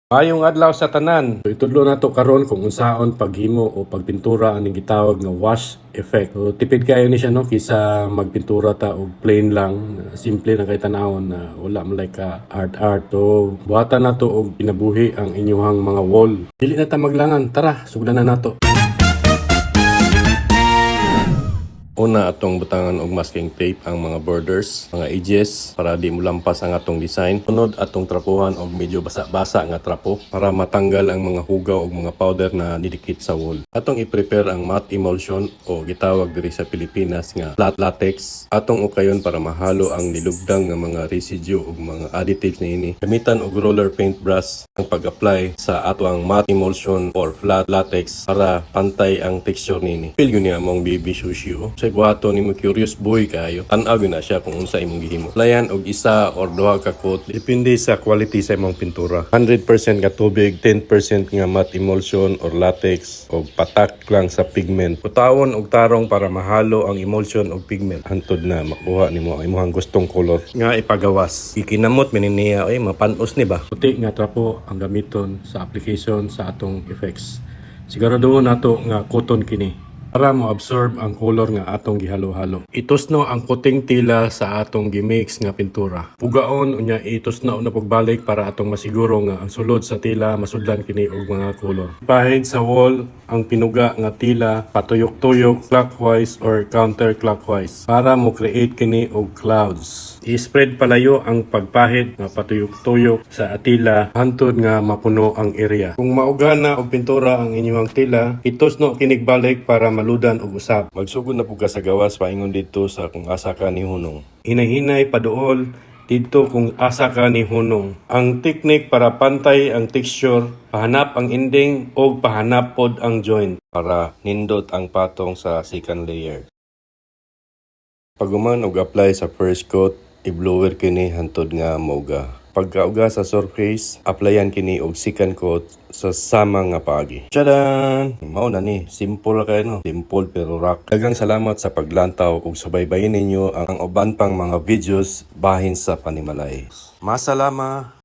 Mayong adlaw sa tanan. So, itudlo na to karon kung unsaon paghimo o pagpintura aning gitawag nga wash effect. So, tipid kayo ni siya no kisa magpintura ta og plain lang, simple na kay tanawon na wala man like art. So, buhatan na to og pinabuhi ang inyong mga wall. Dili na ta maglangan. Tara, sugdan na nato. Una atong butangan og masking tape ang mga borders, mga edges para di mulampas ang atong design. Sunod atong trapuhan og medyo basa-basa nga trapo para matanggal ang mga hugaw og mga powder na didikit sa wall. Atong i-prepare ang matte emulsion o gitawag diri sa Pilipinas nga flat latex. Atong ukayon para mahalo ang nilugdang nga mga residue ug mga additives niini. Gamitan og roller paintbrush ang pag-apply sa atong matte emulsion or flat latex para pantay ang texture niini. Feel yun niya mong baby sushi o. Buhaton nimo curious boy kayo. Tan-aw na siya kung unsa imong gihimo. Layan og isa or duha ka coat depende sa quality sa imong pintura. 100% nga tubig, 10% nga matte emulsion or latex og patak lang sa pigment. Putawon og tarong para mahalo ang emulsion og pigment hantod na makuha nimo ang imong gustong color nga ipagawas. Ikinamot mininiya ay mapanos ni ba. Puti nga trapo ang gamiton sa application sa atong effects. Siguraduhon nato nga cotton kini para mo-absorb ang color nga atong gihalo-halo. Itusno ang kuting tila sa atong gimix nga pintura. Pugaon unya itusno na pagbalik para atong masiguro nga ang sulod sa tila masudlan kini og mga color. Pahid sa wall ang pinuga nga tila patuyok-tuyok clockwise or counterclockwise para mo create kini og clouds. I-spread palayo ang pagpahid nga patuyok-tuyok sa tila hantod nga mapuno ang area. Kung maugana og pintura ang inyong tila, itusno kinig balik para maludan og usab. Magsugod na pug ka sa gawas paingon dito sa kung asa ka ni hunong. Hinay-hinay paduol dito kung asa ka ni hunong. Ang technique para pantay ang texture, pahanap ang ending o pahanap pod ang joint para nindot ang patong sa second layer. Paguman og apply sa first coat, i-blower kini hantod nga mauga. Pagkauga sa surface, applyan kini og second coat sa sama nga paagi. Tadaan! Mao na ni, simple kayo no. Simple pero rock. Daghang salamat sa paglantaw ug subaybayin ninyo ang uban pang mga videos bahin sa Panimalay. Masalama!